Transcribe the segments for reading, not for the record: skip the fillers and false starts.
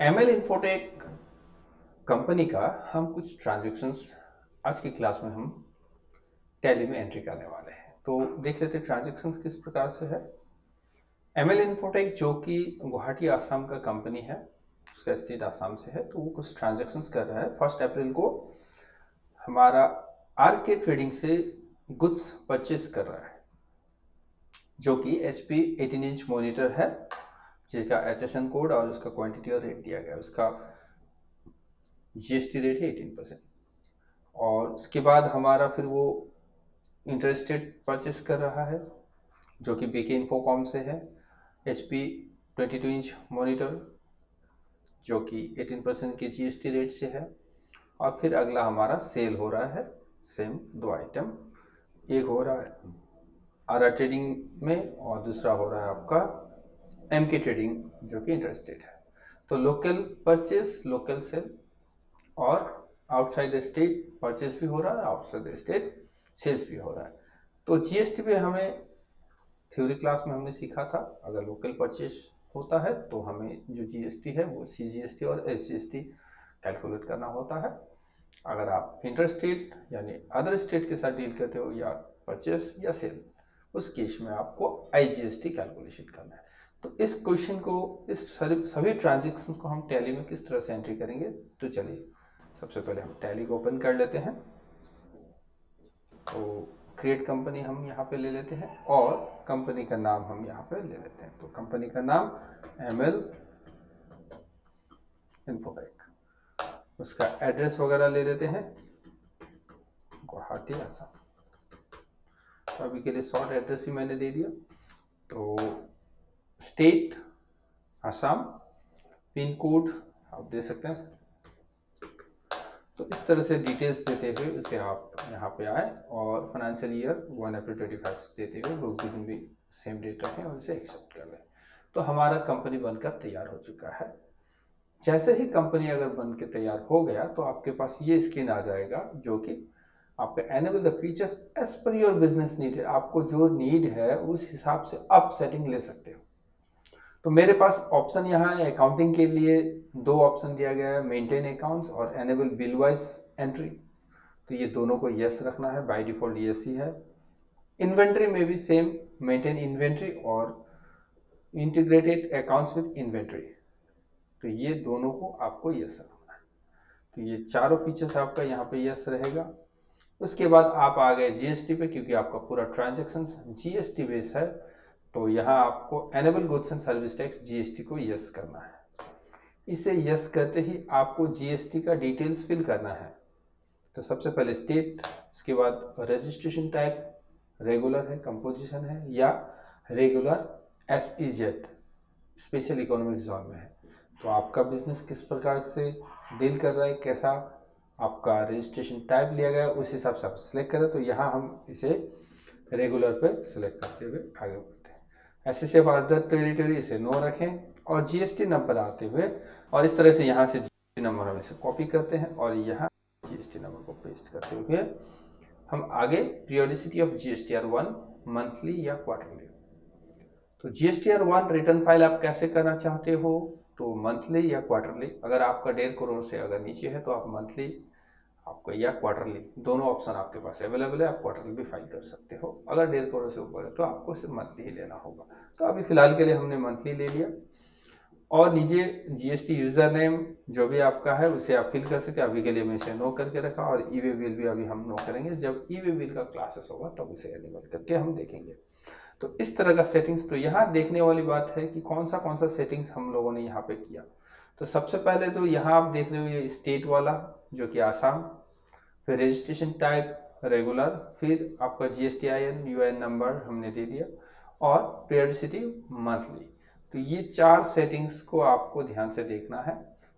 ML infotech company का हम कुछ ट्रांजैक्शंस आज की क्लास में हम टैली में एंट्री करने वाले हैं। तो देख लेते हैं ट्रांजैक्शंस किस प्रकार से है। एमएल इन्फोटेक जो कि गुवाहाटी आसाम का कंपनी है, उसका स्टेट आसाम से है, तो वो कुछ ट्रांजैक्शंस कर रहा है। 1 अप्रैल को हमारा आरके ट्रेडिंग से गुड्स परचेज कर रहा है, जो कि HP 18 इंच मॉनिटर है, जिसका HSN कोड और उसका क्वांटिटी और रेट दिया गया है। उसका GST रेट है 18%। और उसके बाद हमारा फिर वो इंटरेस्टेड परचेस कर रहा है, जो कि BK इन्फोकॉम से है। HP 22 इंच मॉनिटर, जो कि 18% की GST रेट से है। और फिर अगला हमारा सेल हो रहा है, सेम 2 आइटम, एक हो रहा है आरा ट्रेडिंग में और दूसरा हो रहा है आपका MK ट्रेडिंग, जो कि इंटरेस्टेड है। तो लोकल परचेस, लोकल सेल और आउटसाइड स्टेट परचेस भी हो रहा है, आउटसाइड स्टेट सेल्स भी हो रहा है। तो GST पे हमें थ्योरी क्लास में हमने सीखा था, अगर लोकल परचेस होता है तो हमें जो GST है वो CGST और SGST कैलकुलेट करना होता है। अगर आप इंटर स्टेट यानी अदर स्टेट के साथ डील करते हो या परचेस या सेल, उस केस में आपको IGST कैलकुलेशन करना है। तो इस क्वेश्चन को, इस सभी ट्रांजैक्शंस को हम टैली में किस तरह से एंट्री करेंगे, तो चलिए सबसे पहले हम टैली को ओपन कर लेते हैं। तो क्रिएट कंपनी हम यहाँ पे ले लेते हैं और कंपनी का नाम हम यहाँ पे ले लेते हैं। तो कंपनी का नाम एमएल इन्फोटेक, उसका एड्रेस वगैरह ले लेते हैं, गुवाहाटी आसाम। तो अभी के लिए शॉर्ट एड्रेस ही मैंने दे दिया। तो स्टेट आसाम, पिन कोड आप दे सकते हैं। तो इस तरह से डिटेल्स देते हुए उसे आप यहाँ पे आए और फाइनेंशियल ईयर 1 अप्रैल 25 देते हुए बुक कीपिंग भी सेम डेट रखें और इसे एक्सेप्ट कर लें। तो हमारा कंपनी बनकर तैयार हो चुका है। जैसे ही कंपनी अगर बन के तैयार हो गया तो आपके पास ये स्क्रीन आ जाएगा, जो कि आपका enable the features as per your business need है। आपको जो नीड है उस हिसाब से आप सेटिंग ले सकते हो। तो मेरे पास ऑप्शन यहाँ है, अकाउंटिंग के लिए 2 ऑप्शन दिया गया है, मेंटेन अकाउंट्स और एनेबल बिल वाइज एंट्री। तो ये दोनों को यस रखना है, बाय डिफॉल्ट यस ही है। इन्वेंट्री में भी सेम, मेंटेन इन्वेंट्री और इंटीग्रेटेड अकाउंट्स विद इन्वेंट्री, तो ये दोनों को आपको यस रखना है। तो ये चारों फीचर्स आपका यहाँ पे यस रहेगा। उसके बाद आप आ गए GST पे, क्योंकि आपका पूरा ट्रांजेक्शन GST बेस है। तो यहाँ आपको enable goods and service tax GST को यस करना है। इसे यस करते ही आपको GST का डिटेल्स फिल करना है। तो सबसे पहले स्टेट, उसके बाद रजिस्ट्रेशन टाइप रेगुलर है, कंपोजिशन है, या regular SEZ special economic zone में है। तो आपका बिजनेस किस प्रकार से डील कर रहा है, कैसा आपका रजिस्ट्रेशन टाइप लिया गया, उस हिसाब से आप सिलेक्ट करें। तो यहाँ हम इसे रेगुलर पे सिलेक्ट करते हुए आगे बढ़ते हैं। ऐसे फॉर अदर टेरिटरी इसे नो रखें और GST नंबर आते हुए, और इस तरह से यहाँ से GST नंबर हम इसे कॉपी करते हैं और यहाँ GST नंबर को पेस्ट करते हुए हम आगे पीरियोडिसिटी ऑफ GSTR1 मंथली या क्वार्टरली। तो GSTR1 रिटर्न फाइल आप कैसे करना चाहते हो, तो मंथली या क्वार्टरली। अगर आपका 1.5 करोड़ से अगर नीचे है तो आप मंथली आपको या क्वार्टरली, दोनों ऑप्शन आपके पास अवेलेबल है। आप क्वार्टरली भी फाइल कर सकते हो। अगर 1.5 करोड़ से ऊपर है तो आपको सिर्फ मंथली ही लेना होगा। तो अभी फिलहाल के लिए हमने मंथली ले लिया। और नीचे GST यूजर नेम जो भी आपका है उसे आप फिल कर सकते हैं। अभी के लिए मैं इसे नो करके रखा, और ई वे बिल भी अभी हम नो करेंगे। जब ई वे बिल का क्लासेस होगा तब उसे एनेबल करके हम देखेंगे। तो इस तरह का सेटिंग्स, तो यहाँ देखने वाली बात है कि कौन सा सेटिंग्स हम लोगों ने यहाँ पे किया। तो सबसे पहले तो यहाँ आप देख रहे हो ये स्टेट वाला, जो कि आसाम, फिर रजिस्ट्रेशन टाइप रेगुलर, फिर आपका GSTIN UN नंबर हमने दे दिया, और पीरियोडिसिटी मंथली। तो ये 4 सेटिंग्स को आपको ध्यान से देखना है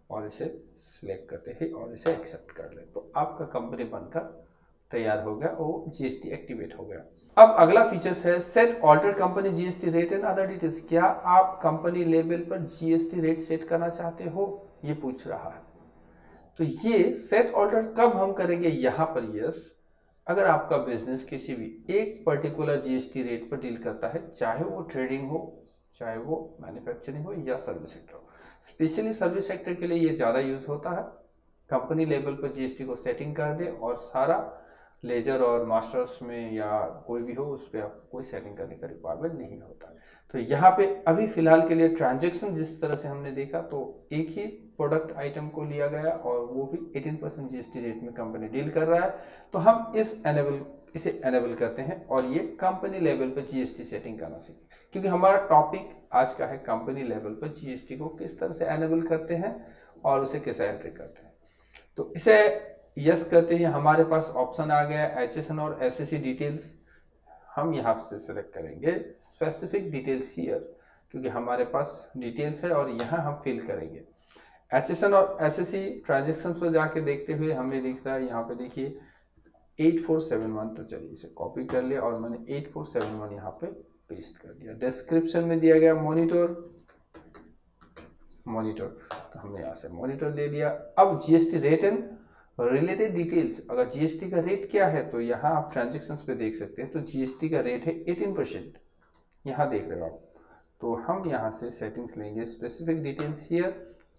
और इसे सिलेक्ट करते हैं और इसे एक्सेप्ट कर ले, तो आपका कंपनी बनकर तैयार हो गया और GST एक्टिवेट हो गया। अब अगला फीचर्स है set alter company GST rate and other details. क्या आप कंपनी लेवल पर GST रेट सेट करना चाहते हो, ये पूछ रहा है। तो ये सेट ऑल्टर कब हम करेंगे, यहाँ पर यस, अगर आपका बिजनेस किसी भी एक पर्टिकुलर GST रेट पर डील करता है, चाहे वो ट्रेडिंग हो, चाहे वो मैन्युफैक्चरिंग हो या सर्विस सेक्टर हो। स्पेशली सर्विस सेक्टर के लिए ये ज़्यादा यूज़ होता है। कंपनी लेवल पर जीएसटी को सेटिंग कर दे और सारा लेजर और मास्टर्स में या कोई भी हो उस पर आपको कोई सेटिंग करने का रिक्वायरमेंट नहीं होता है। तो यहाँ पे अभी फिलहाल के लिए ट्रांजैक्शन जिस तरह से हमने देखा तो एक ही प्रोडक्ट आइटम को लिया गया और वो भी 18% जीएसटी रेट में कंपनी डील कर रहा है। तो हम इसे एनेबल करते हैं और ये कंपनी लेवल पर जीएसटी सेटिंग करना सीखें, क्योंकि हमारा टॉपिक आज का है कंपनी लेवल पर जीएसटी को किस तरह से एनेबल करते हैं और उसे कैसे एंट्री करते हैं। तो इसे यस करते ही हमारे पास ऑप्शन आ गया HSN और SSC डिटेल्स। हम यहाँ से सेलेक्ट करेंगे स्पेसिफिक डिटेल्स हियर, क्योंकि हमारे पास डिटेल्स है और यहाँ हम फिल करेंगे। HSN और SSC ट्रांजेक्शन पर जाके देखते हुए हमें दिख रहा है यहाँ पे देखिए 8471। तो चलिए इसे कॉपी कर लिया और मैंने 8471 यहाँ पे पेस्ट कर दिया। डिस्क्रिप्शन में दिया गया मॉनिटर, तो हमने यहाँ से मॉनिटर ले लिया। अब GST rate and related details, अगर जीएसटी का रेट क्या है तो यहाँ आप ट्रांजेक्शन्स पे देख सकते हैं। तो जीएसटी का रेट है 18%, यहाँ देख रहे हो आप। तो हम यहाँ से सेटिंग्स लेंगे स्पेसिफिक डिटेल्स हियर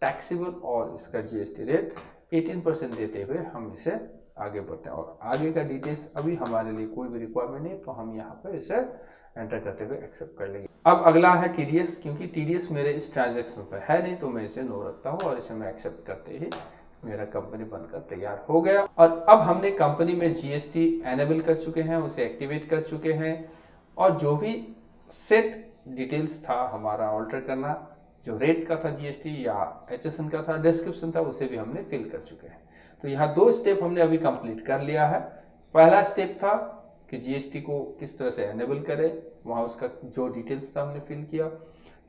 टैक्सेबल और इसका जीएसटी रेट 18% देते हुए हम इसे आगे बढ़ते हैं। और आगे का डिटेल्स अभी हमारे लिए कोई भी रिक्वायरमेंट नहीं, तो हम यहाँ पे इसे एंटर करते हुए एक्सेप्ट कर लेंगे। अब अगला है टीडीएस, क्योंकि टीडीएस मेरे इस ट्रांजैक्शन पर है नहीं तो मैं इसे नो रखता हूँ और इसे मैं एक्सेप्ट करते ही मेरा कंपनी बनकर तैयार हो गया। और अब हमने कंपनी में जीएसटी एनेबल कर चुके हैं, उसे एक्टिवेट कर चुके हैं और जो भी सेट डिटेल्स था हमारा ऑल्टर करना, जो रेट का था जीएसटी या HSN का था, डिस्क्रिप्शन था, उसे भी हमने फिल कर चुके हैं। तो यहाँ 2 स्टेप हमने अभी कंप्लीट कर लिया है। पहला स्टेप था कि जीएसटी को किस तरह से एनेबल करें, वहाँ उसका जो डिटेल्स था हमने फिल किया।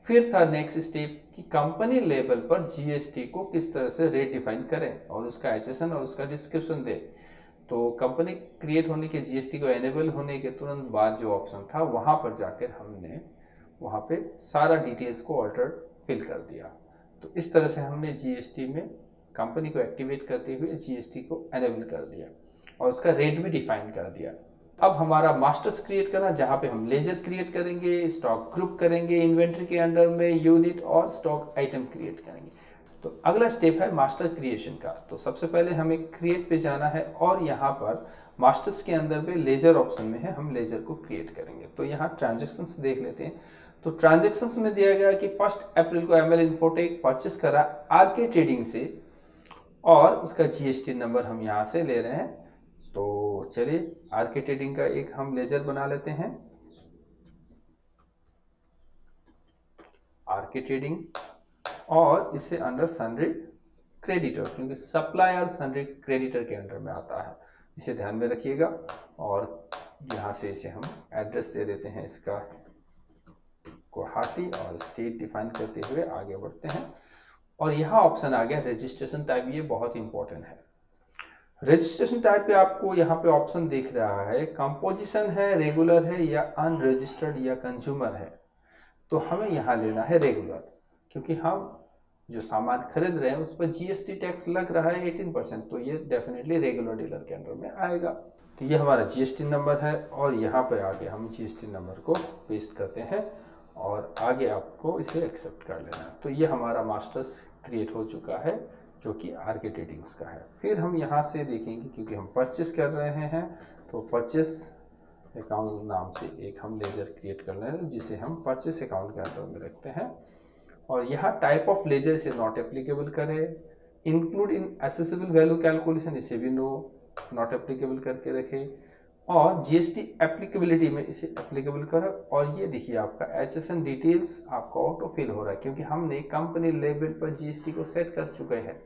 फिर था नेक्स्ट स्टेप कि कंपनी लेवल पर जीएसटी को किस तरह से रेट डिफाइन करें और उसका HSN और उसका डिस्क्रिप्शन दें। तो कंपनी क्रिएट होने के जीएसटी को एनेबल होने के तुरंत बाद जो ऑप्शन था वहाँ पर जाकर हमने वहाँ पे सारा डिटेल्स को ऑल्टर फिल कर दिया। तो इस तरह से हमने जीएसटी में कंपनी को एक्टिवेट करते हुए जीएसटी को एनेबल कर दिया और उसका रेट भी डिफाइन कर दिया। अब हमारा मास्टर्स क्रिएट करना, जहाँ पे हम लेजर क्रिएट करेंगे, स्टॉक ग्रुप करेंगे, इन्वेंट्री के अंडर में यूनिट और स्टॉक आइटम क्रिएट करेंगे। तो अगला स्टेप है मास्टर क्रिएशन का। तो सबसे पहले हमें क्रिएट पे जाना है और यहाँ पर मास्टर्स के अंदर में लेजर ऑप्शन में है, हम लेजर को क्रिएट करेंगे। तो यहाँ ट्रांजेक्शन्स देख लेते हैं। तो ट्रांजेक्शन्स में दिया गया कि 1 अप्रैल को ML इन्फोटेक परचेस करा आरके ट्रेडिंग से और उसका जीएसटी नंबर हम यहाँ से ले रहे हैं। तो चलिए आरके ट्रेडिंग का एक हम लेजर बना लेते हैं, आरके ट्रेडिंग, और इसे अंडर सन्ड्री क्रेडिटर, क्योंकि सप्लायर सन्ड्री क्रेडिटर के अंडर में आता है, इसे ध्यान में रखिएगा। और यहाँ से इसे हम एड्रेस दे देते हैं इसका गुवाहाटी और स्टेट डिफाइन करते हुए आगे बढ़ते हैं। और यहाँ ऑप्शन आ गया रजिस्ट्रेशन टाइप, ये बहुत इंपॉर्टेंट है। रजिस्ट्रेशन टाइप पे आपको यहाँ पे ऑप्शन दिख रहा है, कंपोजिशन है, रेगुलर है या अनरजिस्टर्ड या कंज्यूमर है। तो हमें यहाँ लेना है रेगुलर, क्योंकि हम जो सामान खरीद रहे हैं उस पर जीएसटी टैक्स लग रहा है 18%, तो ये डेफिनेटली रेगुलर डीलर के अंडर में आएगा। तो ये हमारा जीएसटी नंबर है और यहाँ पे आगे हम जीएसटी नंबर को पेस्ट करते हैं और आगे आपको इसे एक्सेप्ट कर लेना है। तो ये हमारा मास्टर्स क्रिएट हो चुका है जो कि आरके ट्रेडिंग्स का है। फिर हम यहाँ से देखेंगे, क्योंकि हम परचेस कर रहे हैं, तो परचेस अकाउंट नाम से एक हम लेजर क्रिएट कर रहे हैं जिसे हम परचेस अकाउंट के अंदर में रखते हैं। और यहाँ टाइप ऑफ लेजर इसे नॉट एप्लीकेबल करें, include in accessible value calculation इसे भी नॉट एप्लीकेबल करके रखें, और जीएसटी एप्लीकेबिलिटी में इसे एप्लीकेबल करें। और ये देखिए आपका HSN डिटेल्स आपका ऑटो फिल हो रहा है, क्योंकि हमने कंपनी लेवल पर जीएसटी को सेट कर चुके हैं।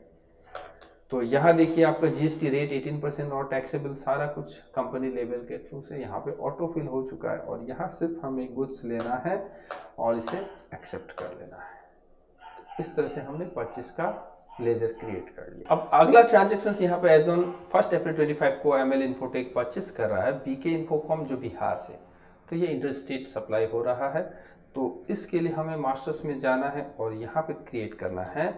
तो यहाँ देखिए आपका जीएसटी रेट 18% और टैक्सेबल सारा कुछ कंपनी लेवल के थ्रू से यहाँ पे ऑटो फिल हो चुका है। और यहाँ सिर्फ हमें गुड्स लेना है और इसे एक्सेप्ट कर लेना है। तो इस तरह से हमने परचेस का लेजर क्रिएट कर लिया। अब अगला ट्रांजेक्शन यहाँ पे एज ऑन 1 अप्रैल 25 को ML इन्फोटेक परचेस कर रहा है बीके इन्फोकॉम जो बिहार से। तो ये इंटर स्टेट सप्लाई हो रहा है। तो इसके लिए हमें मास्टर्स में जाना है और यहाँ पे क्रिएट करना है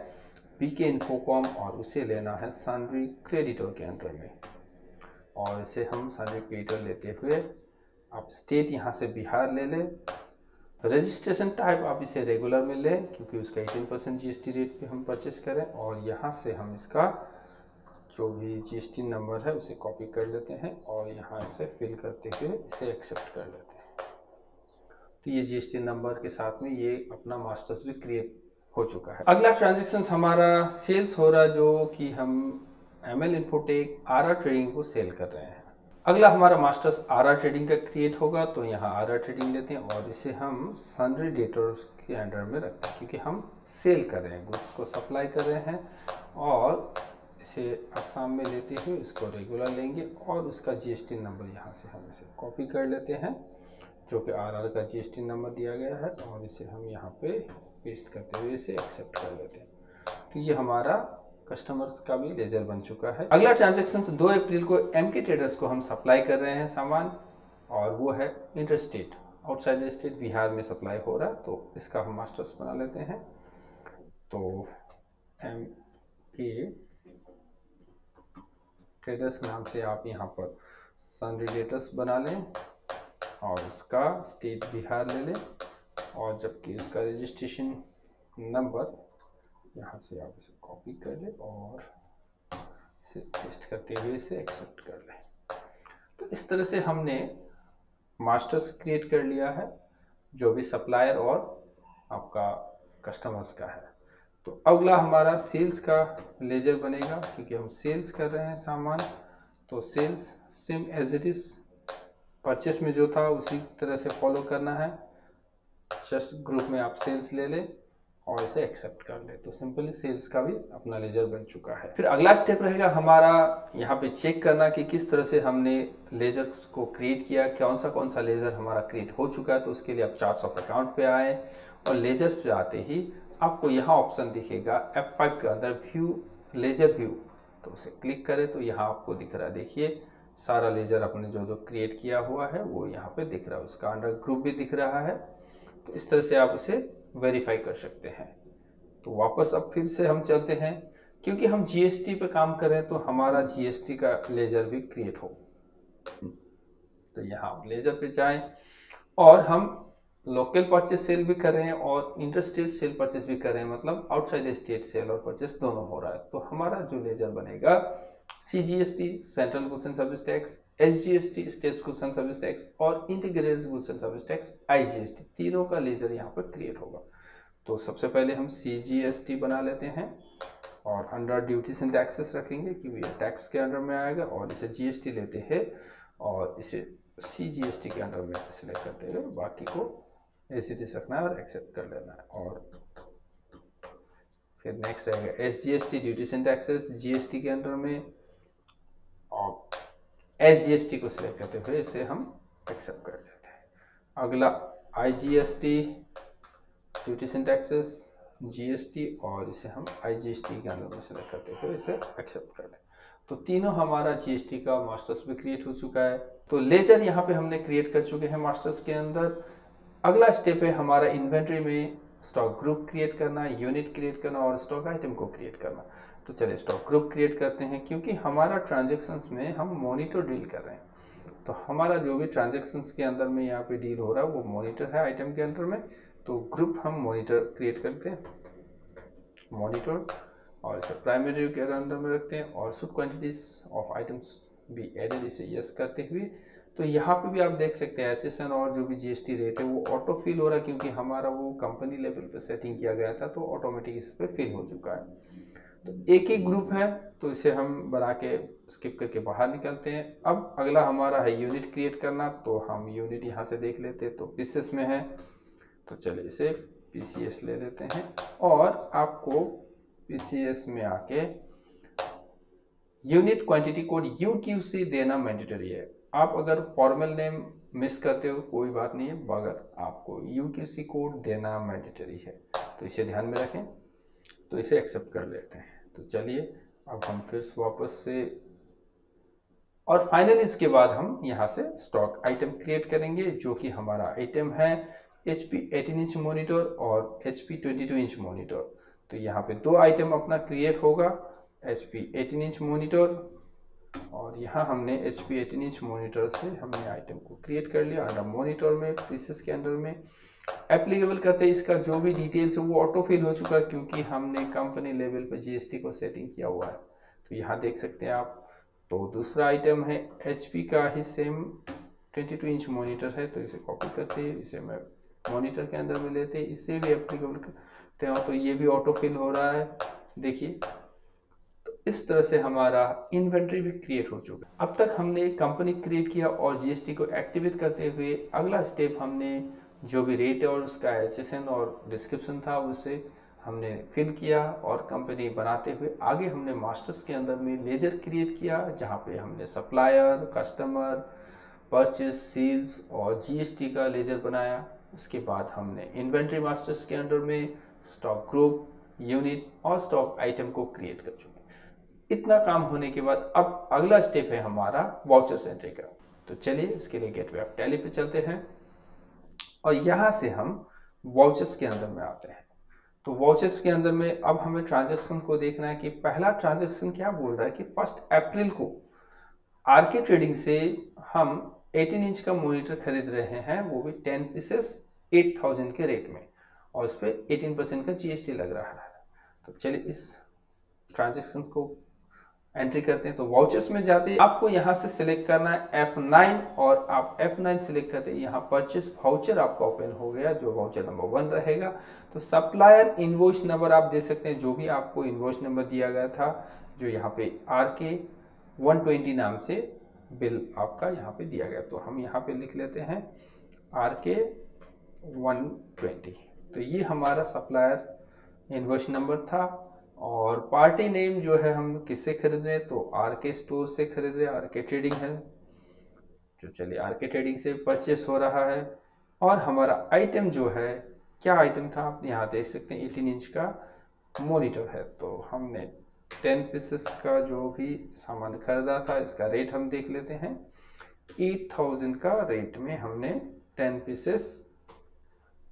बीके इन्फोकॉम और उसे लेना है सन्ड्री क्रेडिटर के अंडर में। और इसे हम सन्ड्री क्रेडिटर लेते हुए आप स्टेट यहाँ से बिहार ले लें रजिस्ट्रेशन टाइप आप इसे रेगुलर में लें क्योंकि उसका 18% जीएसटी रेट पे हम परचेस करें, और यहाँ से हम इसका जो भी जीएसटी नंबर है उसे कॉपी कर लेते हैं और यहाँ इसे फिल करते हुए इसे एक्सेप्ट कर लेते हैं। तो ये जीएसटी नंबर के साथ में ये अपना मास्टर्स भी क्रिएट हो चुका है। अगला ट्रांजेक्शन हमारा सेल्स हो रहा, जो कि हम एमएल इन्फोटेक आरआर ट्रेडिंग को सेल कर रहे हैं। अगला हमारा मास्टर्स आरआर ट्रेडिंग का क्रिएट होगा, तो यहाँ आरआर ट्रेडिंग लेते हैं और इसे हम सन्ड्री डेटर्स के अंडर में रखते हैं क्योंकि हम सेल कर रहे हैं, गुड्स को सप्लाई कर रहे हैं। और इसे आसाम में लेते हुए इसको रेगुलर लेंगे और उसका जीएसटी नंबर यहाँ से हम इसे कॉपी कर लेते हैं, जो कि आरआर का जीएसटी नंबर दिया गया है, और इसे हम यहाँ पे पेस्ट करते हुए इसे एक्सेप्ट कर लेते हैं। तो ये हमारा कस्टमर्स का भी लेजर बन चुका है। अगला ट्रांजैक्शन 2 अप्रैल को एमके ट्रेडर्स को हम सप्लाई कर रहे हैं सामान, और वो है inter state, outside state Bihar में सप्लाई हो रहा है, तो इसका हम मास्टर्स बना लेते हैं। तो एमके ट्रेडर्स नाम से आप यहाँ पर सन्ड्री डेटर्स बना लें और उसका स्टेट बिहार ले लें, और जबकि उसका रजिस्ट्रेशन नंबर यहाँ से आप इसे कॉपी कर लें और इसे पेस्ट करते हुए इसे एक्सेप्ट कर लें। तो इस तरह से हमने मास्टर्स क्रिएट कर लिया है, जो भी सप्लायर और आपका कस्टमर्स का है। तो अगला हमारा सेल्स का लेजर बनेगा क्योंकि हम सेल्स कर रहे हैं सामान। तो sales same as it is purchase में जो था उसी तरह से फॉलो करना है। जस्ट ग्रुप में आप सेल्स ले लें और इसे एक्सेप्ट कर ले, तो सिंपली सेल्स का भी अपना लेजर बन चुका है। फिर अगला स्टेप रहेगा हमारा यहाँ पे चेक करना कि किस तरह से हमने लेजर को क्रिएट किया, कौन सा लेजर हमारा क्रिएट हो चुका है। तो उसके लिए आप चार्ट्स ऑफ अकाउंट पे आए और लेजर पे आते ही आपको यहाँ ऑप्शन दिखेगा F5 के अंदर व्यू लेजर व्यू, तो उसे क्लिक करें तो यहाँ आपको दिख रहा है, देखिए सारा लेजर अपने जो क्रिएट किया हुआ है वो यहाँ पे दिख रहा है, उसका अंडर ग्रुप भी दिख रहा है। तो इस तरह से आप इसे वेरीफाई कर सकते हैं। तो वापस अब फिर से हम चलते हैं, क्योंकि हम जीएसटी पे काम कर रहे हैं तो हमारा जीएसटी का लेजर भी क्रिएट हो। तो यहाँ आप लेजर पे जाएं और हम लोकल परचेस सेल भी कर रहे हैं और इंटर स्टेट सेल परचेस भी कर रहे हैं, मतलब आउटसाइड स्टेट सेल और परचेस दोनों हो रहा है। तो हमारा जो लेजर बनेगा CGST central goods and service tax, SGST state goods and service tax और integrated goods and service tax IGST, तीनों का लेजर यहाँ पर क्रिएट होगा। तो सबसे पहले हम सीजीएसटी बना लेते हैं और अंडर ड्यूटीज एंड टैक्सेस रखेंगे क्योंकि ये टैक्स के अंडर में आएगा, और इसे जीएसटी लेते हैं और इसे सीजीएसटी के अंडर में सिलेक्ट करते हुए बाकी को एसजीएसटी रखना है और एक्सेप्ट कर लेना है। और फिर नेक्स्ट रहेगा SGST duties and taxes GST के अंडर में, और एसजीएसटी को सिलेक्ट करते हुए इसे हम एक्सेप्ट कर लेते हैं। अगला IGST duties and taxes GST, और इसे हम आईजीएसटी के अंदर में सिलेक्ट करते हुए इसे एक्सेप्ट कर लें। तो तीनों हमारा जीएसटी का मास्टर्स भी क्रिएट हो चुका है। तो लेजर यहाँ पे हमने क्रिएट कर चुके हैं मास्टर्स के अंदर। अगला स्टेप है हमारा इन्वेंट्री में स्टॉक ग्रुप क्रिएट करना, यूनिट क्रिएट करना और स्टॉक आइटम को क्रिएट करना। तो चलिए स्टॉक ग्रुप क्रिएट करते हैं, क्योंकि हमारा ट्रांजेक्शन्स में हम मॉनिटर डील कर रहे हैं। तो हमारा जो भी ट्रांजेक्शन्स के अंदर में यहाँ पे डील हो रहा है वो मॉनिटर है आइटम के अंदर में। तो ग्रुप हम मॉनिटर क्रिएट करते हैं, मॉनिटर, और इसे प्राइमरी के अंदर में रखते हैं और should quantities of items be added, इसे यस करते हुए। तो यहाँ पे भी आप देख सकते हैं एसएसएन और जो भी जीएसटी रेट है वो ऑटो फिल हो रहा है, क्योंकि हमारा वो कंपनी लेवल पे सेटिंग किया गया था, तो ऑटोमेटिक इस पे फिल हो चुका है। तो एक ही ग्रुप है तो इसे हम बना के स्किप करके बाहर निकलते हैं। अब अगला हमारा है यूनिट क्रिएट करना, तो हम यूनिट यहाँ से देख लेते हैं, तो पीसीएस में है, तो चलिए इसे पीसीएस ले लेते हैं। और आपको पीसीएस में आके यूनिट क्वांटिटी कोड यूक्यूसी देना मैंडेटरी है। आप अगर फॉर्मल नेम मिस करते हो कोई बात नहीं है, मगर आपको यूक्यूसी कोड देना मैंडेटरी है, तो इसे ध्यान में रखें। तो इसे एक्सेप्ट कर लेते हैं। तो चलिए अब हम फिर वापस से, और फाइनली इसके बाद हम यहाँ से स्टॉक आइटम क्रिएट करेंगे, जो कि हमारा आइटम है HP 18 इंच मॉनिटर और HP 22 इंच मॉनिटर। तो यहाँ पे दो आइटम अपना क्रिएट होगा, HP 18 इंच मॉनिटर, और यहाँ हमने HP 18 इंच मॉनिटर से हमने आइटम को क्रिएट कर लिया अंडर मॉनिटर में, पीसेस के अंदर में। एप्लीकेबल करते हैं इसका जो भी डिटेल्स है वो ऑटो फिल हो चुका है, क्योंकि हमने कंपनी लेवल पर जीएसटी को सेटिंग किया हुआ है। तो यहाँ देख सकते हैं आप। तो दूसरा आइटम है एचपी का ही सेम 22 इंच मॉनिटर है, तो इसे कॉपी करते हैं, इसे मैं मॉनिटर के अंदर में लेते हैं, इसे भी एप्लीकेबल करते हैं, तो ये भी ऑटो फिल हो रहा है, देखिए। तो इस तरह से हमारा इन्वेंट्री भी क्रिएट हो चुका है। अब तक हमने कंपनी क्रिएट किया और जीएसटी को एक्टिवेट करते हुए अगला स्टेप हमने जो भी रेट और उसका HSN और डिस्क्रिप्शन था उसे हमने फिल किया, और कंपनी बनाते हुए आगे हमने मास्टर्स के अंदर में लेजर क्रिएट किया, जहाँ पे हमने सप्लायर, कस्टमर, परचेज, सेल्स और जीएसटी का लेजर बनाया। उसके बाद हमने इन्वेंट्री मास्टर्स के अंडर में स्टॉक ग्रुप, यूनिट और स्टॉक आइटम को क्रिएट कर चुके। इतना काम होने के बाद अब अगला स्टेप है हमारा वाउचर्स एंट्री का। तो चलिए उसके लिए गेटवे ऑफ टैली पे चलते हैं और यहाँ से हम वाउचर्स के अंदर में आते हैं। तो वाउचर्स के अंदर में अब हमें ट्रांजैक्शन को देखना है कि पहला ट्रांजैक्शन क्या बोल रहा है कि 1 अप्रैल को आरके ट्रेडिंग से हम 18 इंच का मॉनिटर खरीद रहे हैं, वो भी 10 पीसेस 8000 के रेट में, और उस पर 18% का जीएसटी लग रहा है। तो चलिए इस ट्रांजैक्शन को एंट्री करते हैं। तो वाउचर्स में जाते हैं, आपको यहाँ से सिलेक्ट करना है F9, और आप F9 सिलेक्ट करते हैं, यहाँ परचेस वाउचर आपका ओपन हो गया, जो वाउचर नंबर 1 रहेगा। तो सप्लायर इनवॉइस नंबर आप दे सकते हैं, जो भी आपको इनवॉइस नंबर दिया गया था, जो यहाँ पे RK 120 नाम से बिल आपका यहाँ पे दिया गया, तो हम यहाँ पे लिख लेते हैं RK 120। तो ये हमारा सप्लायर इनवॉइस नंबर था, और पार्टी नेम जो है हम किससे खरीद रहे हैं, तो RK स्टोर से खरीद रहे हैं, RK ट्रेडिंग है। तो चलिए RK ट्रेडिंग से परचेस हो रहा है। और हमारा आइटम जो है, क्या आइटम था आप यहाँ देख सकते हैं, 18 इंच का मॉनिटर है। तो हमने 10 पीसेस का जो भी सामान खरीदा था, इसका रेट हम देख लेते हैं। 8000 का रेट में हमने 10 पीसेस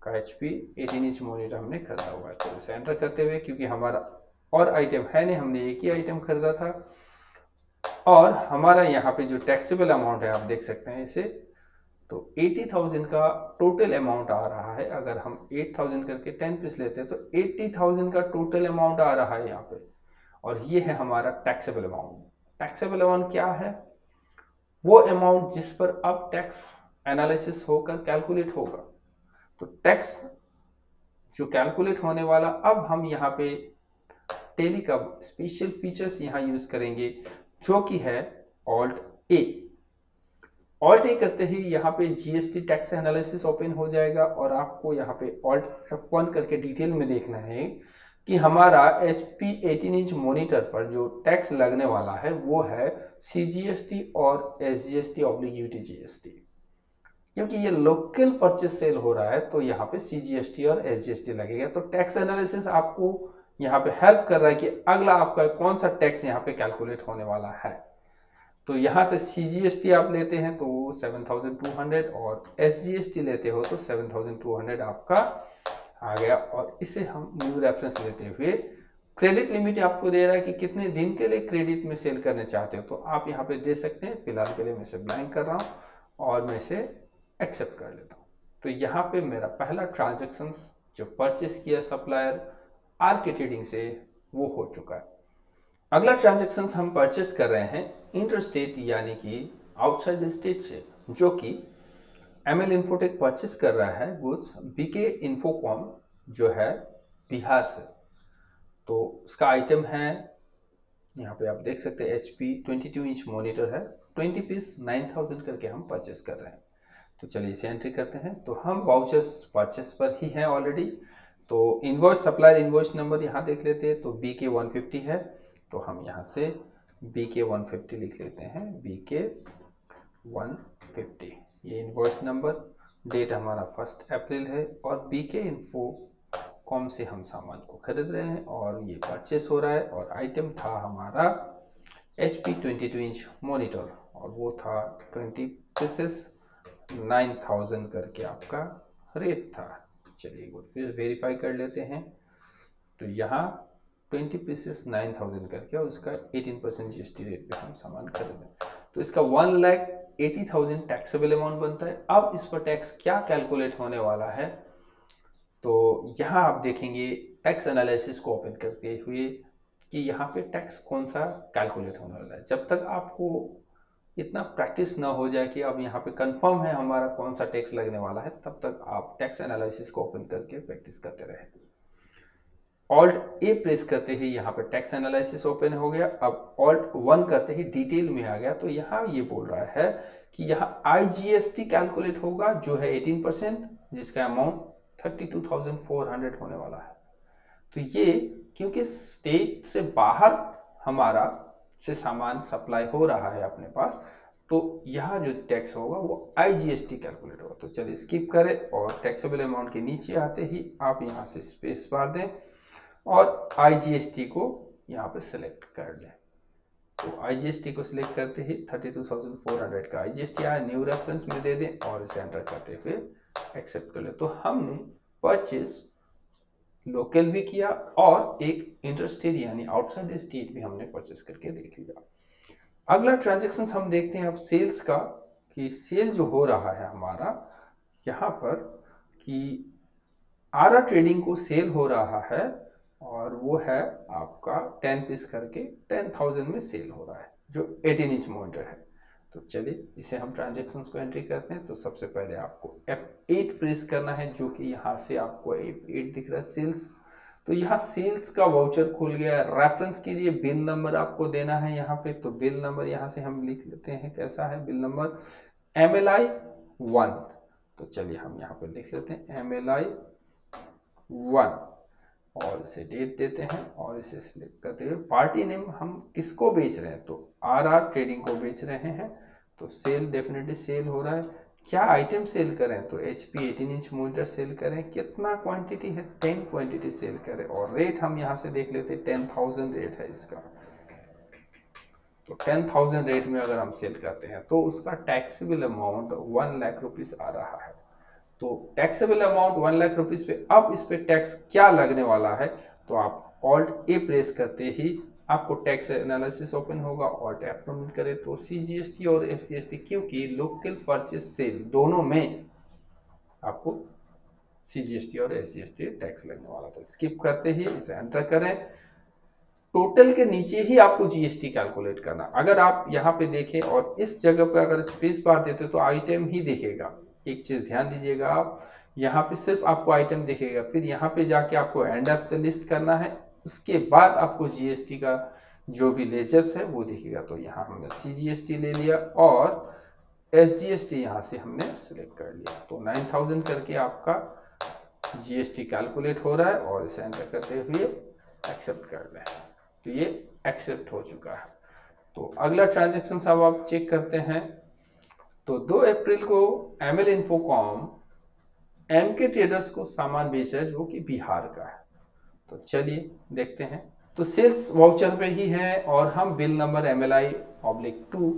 का HP 18 इंच मॉनिटर हमने खरीदा हुआ है। तो इसे एंटर करते हुए, क्योंकि हमारा और आइटम है नहीं, हमने एक ही आइटम खरीदा था, और हमारा यहाँ पे जो टैक्सेबल अमाउंट है आप देख सकते हैं इसे, तो 80,000 का टोटल अमाउंट आ रहा है। अगर हम 8000 करके 10 पीस लेते हैं तो 80,000 का टोटल अमाउंट आ रहा है यहाँ पे, और ये है हमारा टैक्सेबल अमाउंट। टैक्सेबल अमाउंट क्या है, वो अमाउंट जिस पर अब टैक्स एनालिसिस होकर कैलकुलेट होगा। तो टैक्स जो कैलकुलेट होने वाला, अब हम यहाँ पे टैली का स्पेशल फीचर्स यहाँ यूज करेंगे, जो कि है Alt A। Alt A करते ही यहाँ पे जीएसटी टैक्स एनालिसिस ओपन हो जाएगा, और आपको यहाँ पे Alt F1 करके डिटेल में देखना है कि हमारा HP 18 इंच मॉनिटर पर जो टैक्स लगने वाला है वो है CGST और SGST/UTGST। क्योंकि ये लोकल परचेस सेल हो रहा है, तो यहाँ पे CGST और SGST लगेगा। तो टैक्स एनालिसिस आपको यहाँ पे हेल्प कर रहा है कि अगला आपका कौन सा टैक्स यहाँ पे कैलकुलेट होने वाला है। तो यहाँ से CGST आप लेते हैं तो 7200, और SGST लेते हो तो 7200 आपका आ गया। और इसे हम न्यू रेफरेंस लेते हुए, क्रेडिट लिमिट आपको दे रहा है कि कितने दिन के लिए क्रेडिट में सेल करना चाहते हो, तो आप यहाँ पे दे सकते हैं। फिलहाल के लिए मैं इसे ब्लैंक कर रहा हूँ और मैं इसे एक्सेप्ट कर लेता हूँ। तो यहाँ पे मेरा पहला ट्रांजेक्शन जो परचेस किया सप्लायर RK ट्रेडिंग से, वो हो चुका है। अगला ट्रांजेक्शन हम परचेस कर रहे हैं इंटर स्टेट, यानी कि आउटसाइड स्टेट से, जो कि ML इन्फोटेक परचेस कर रहा है गुड्स BK इन्फोकॉम, जो है बिहार से। तो उसका आइटम है, यहाँ पे आप देख सकते हैं HP 22 इंच मॉनिटर है, 20 पीस 9000 करके हम परचेस कर रहे हैं। तो चलिए इसे एंट्री करते हैं। तो हम वाउचर्स परचेस पर ही हैं ऑलरेडी। तो इनवॉइस सप्लायर इनवॉइस नंबर यहाँ देख लेते हैं, तो BK 150 है, तो हम यहाँ से BK 150 लिख लेते हैं, BK 150। ये इनवॉइस नंबर, डेट हमारा 1 अप्रैल है, और BK इन्फोकॉम से हम सामान को खरीद रहे हैं, और ये परचेस हो रहा है। और आइटम था हमारा HP 22 इंच मॉनिटर, और वो था 20 पीसेस 9000 करके आपका रेट था। चलिए एक बार फिर वेरीफाई कर लेते हैं। तो यहाँ 20 पीसेस 9000 करके, और उसका 18% GST रेट पे हम सामान खरीदें, तो इसका 1,80,000 टैक्सेबल अमाउंट बनता है। अब इस पर टैक्स क्या कैलकुलेट होने वाला है, तो यहाँ आप देखेंगे टैक्स एनालिसिस को ओपन करते हुए कि यहाँ पे टैक्स कौन सा कैलकुलेट होने वाला है। जब तक आपको इतना प्रैक्टिस ना हो जाए कि अब यहाँ पे कंफर्म है हमारा कौन सा टैक्स लगने वाला है, तब तक आप टैक्स एनालिसिस को ओपन करके प्रैक्टिस करते रहे। ऑल्ट ए प्रेस करते ही यहाँ पे टैक्स एनालिसिस ओपन हो गया। अब ऑल्ट 1 करते ही डिटेल में आ गया। तो यहाँ ये बोल रहा है कि यहाँ IGST कैलकुलेट होगा जो है 18%, जिसका अमाउंट 32,400 होने वाला है। तो ये क्योंकि स्टेट से बाहर हमारा से सामान सप्लाई हो रहा है अपने पास, तो यहाँ जो टैक्स होगा वो IGST कैलकुलेट होगा। तो चलिए स्किप करें और टैक्सेबल अमाउंट के नीचे आते ही आप यहाँ से स्पेस बार दें और IGST को यहाँ पे सिलेक्ट कर लें। तो IGST को सिलेक्ट करते ही 32,400 का IGST आया, न्यू रेफरेंस में दे दें और इसे एंटर करते हुए एक्सेप्ट कर लें। तो हमने परचेज लोकल भी किया और एक इंटरस्टेट यानी आउटसाइड स्टेट भी हमने परचेस करके देख लिया। अगला ट्रांजैक्शन हम देखते हैं अब सेल्स का, कि सेल जो हो रहा है हमारा यहाँ पर कि आरा ट्रेडिंग को सेल हो रहा है और वो है आपका 10 पीस करके 10,000 में सेल हो रहा है जो 18 इंच मॉनिटर है। तो चलिए इसे हम ट्रांजैक्शंस को एंट्री करते हैं। तो सबसे पहले आपको F8 प्रेस करना है, जो कि यहाँ से आपको F8 दिख रहा है सेल्स। तो यहाँ सेल्स का वाउचर खुल गया। रेफरेंस के लिए बिल नंबर आपको देना है यहाँ पे। तो बिल नंबर यहाँ से हम लिख लेते हैं, कैसा है बिल नंबर MLI 1। तो चलिए हम यहाँ पे लिख लेते हैं MLI 1 और इसे डेट देते हैं और इसे सिलेक्ट करते हुए पार्टी नेम हम किसको बेच रहे हैं, तो RR ट्रेडिंग को बेच रहे हैं। तो सेल डेफिनेटली सेल हो रहा है। क्या आइटम सेल करें, तो HP 18 इंच मॉनिटर सेल करें। कितना क्वांटिटी है, 10 क्वांटिटी सेल करें। और रेट हम यहाँ से देख लेते हैं, 10,000 रेट है इसका। तो 10,000 रेट में अगर हम सेल करते हैं तो उसका टैक्सेबल अमाउंट 1 लाख रुपीस आ रहा है। तो टैक्सेबल अमाउंट 1 लाख रुपीस पे अब इस पे टैक्स क्या लगने वाला है, तो आप ऑल्ट ए प्रेस करते ही आपको टैक्स एनालिसिस ओपन होगा। ऑल्ट F करें तो CGST और SGST, क्योंकि लोकल परचेज सेल दोनों में आपको CGST और SGST टैक्स लगने वाला। तो स्किप करते ही इसे एंटर करें। टोटल के नीचे ही आपको GST कैलकुलेट करना। अगर आप यहाँ पे देखें और इस जगह पे अगर स्पेस बार देते तो आइटम ही दिखेगा। एक चीज ध्यान दीजिएगा, आप यहाँ पे सिर्फ आपको आइटम दिखेगा, फिर यहाँ पे जाके आपको एंड ऑफ द लिस्ट करना है। उसके बाद आपको GST का जो भी लेजर्स है वो दिखेगा। तो यहाँ हमने CGST ले लिया और SGST यहाँ से हमने सिलेक्ट कर लिया। तो 9,000 करके आपका GST कैलकुलेट हो रहा है और इसे एंटर करते हुए एक्सेप्ट कर लें। तो ये एक्सेप्ट हो चुका है। तो अगला ट्रांजेक्शन अब आप चेक करते हैं। तो 2 अप्रैल को ML इन्फोकॉम MK ट्रेडर्स को सामान बेच रहा है जो कि बिहार का है। तो चलिए देखते हैं। तो सेल्स वाउचर पे ही है और हम बिल नंबर MLI/2